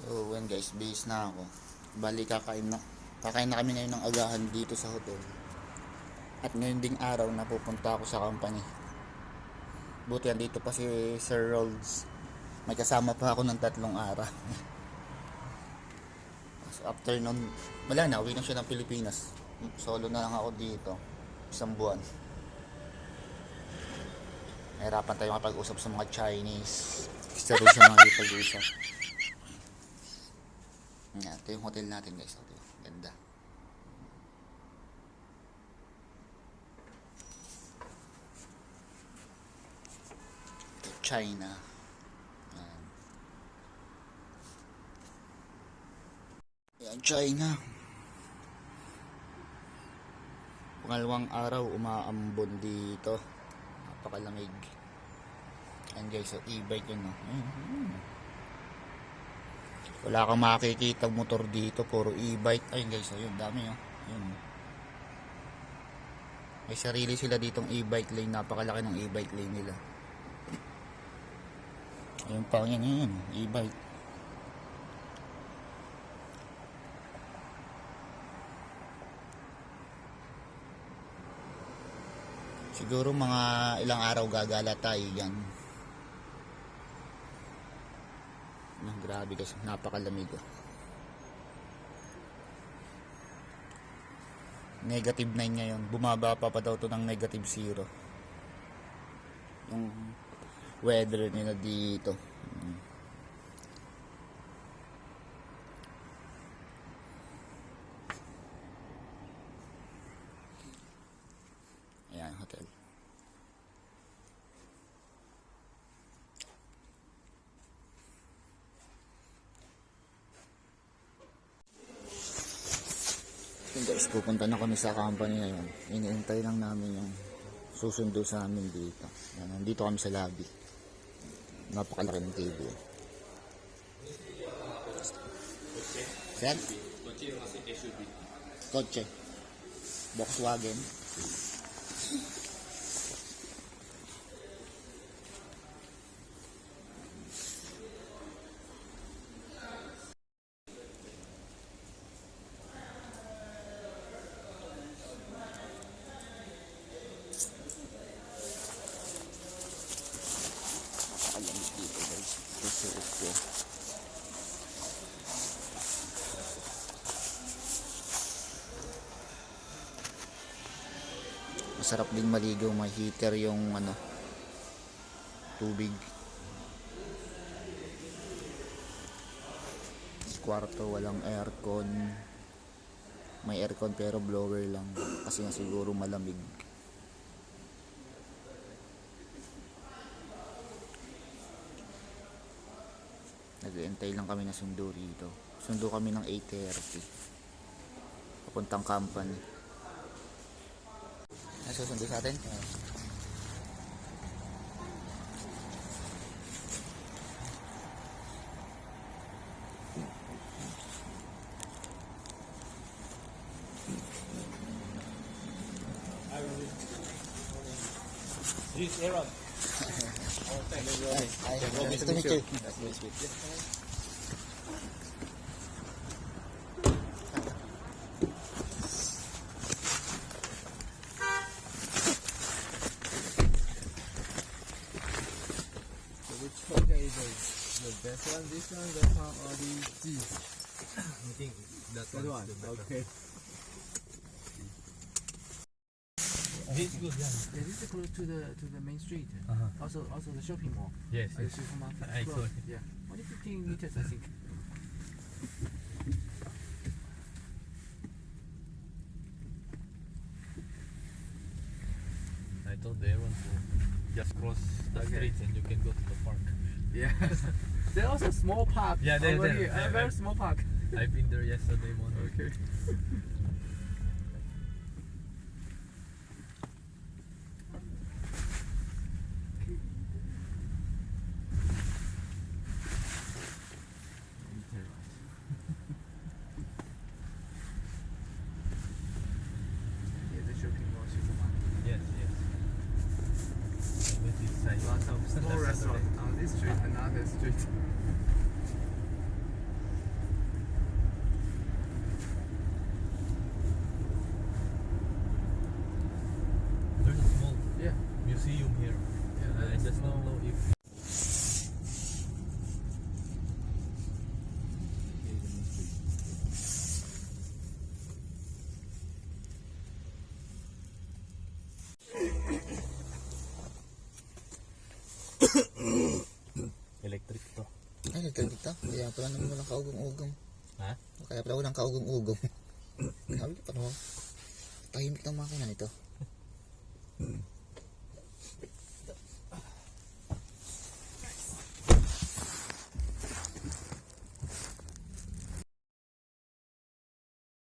So, when guys, base na ako. Bali, kakain na kami ngayon ng agahan dito sa hotel. At ngayon ding araw na pupunta ako sa company. Buti dito pa si Sir Rolls. May kasama pa ako ng 3 araw. So, after nun, wala na, uwi na siya ng Pilipinas. Solo na lang ako dito. 1 buwan. Nahirapan tayo makapag-usap sa mga Chinese. Gusto rin siya makipag-usap. Yan, ito yung hotel natin guys. Ito, ganda. Ito, China. Yan. Yan, China. Pangalawang araw, umaambon dito. Napakalamig. Yan guys, so e-bike yun. No? Wala kang makikita motor dito, puro e-bike. Ayun guys, ayun, dami oh. Ayun. May sarili sila ditong e-bike lane, napakalaki ng e-bike lane nila. Ayun pa, yan, e-bike. Siguro mga ilang araw gagala tayo yan. Grabe guys, napakalamig oh. -9 ngayon, bumaba pa daw to ng -0 yung weather nila dito. Ayan, hotel. Guys, pupunta na kami sa company ngayon. Iniintay lang namin yung susundo sa amin dito. Yan, nandito kami sa lobby. Napakalaki ng table. Sir? Kotse. Volkswagen. Masarap din maligo, may heater yung tubig. Kwarto walang aircon. May aircon pero blower lang kasi nga siguro malamig. Nag-iintay lang kami na sundo dito. Sundo kami ng 8:30 papuntang company. Nasusundo sa atin? This is Aaron. Nice to meet you. Which hotel is the best one? This one, that one, or the G? I think that That one. the better. Okay. This is good, yeah. Yeah, this is close to the main street. Uh-huh. Also the shopping mall. Yes, The yes. supermarket. I close. saw it. Yeah. Only 15 meters, I think. I told everyone to just cross the Okay. streets and you can go to the park. Yes. There's also small park. Yeah, there- over there. here. Yeah, A very yeah. small park. I've been there yesterday morning. Okay. Yeah, the shopping mall, supermarket. Yes, yes. With this side. Lots of small Left restaurants on this street and other street. Electric to. Ay, nagkalit ito. Kaya pala naman walang kaugong-ugong. Ha? Kaya pala walang kaugong-ugong. Sabi ko pa naman. Tahimik ng makina nito.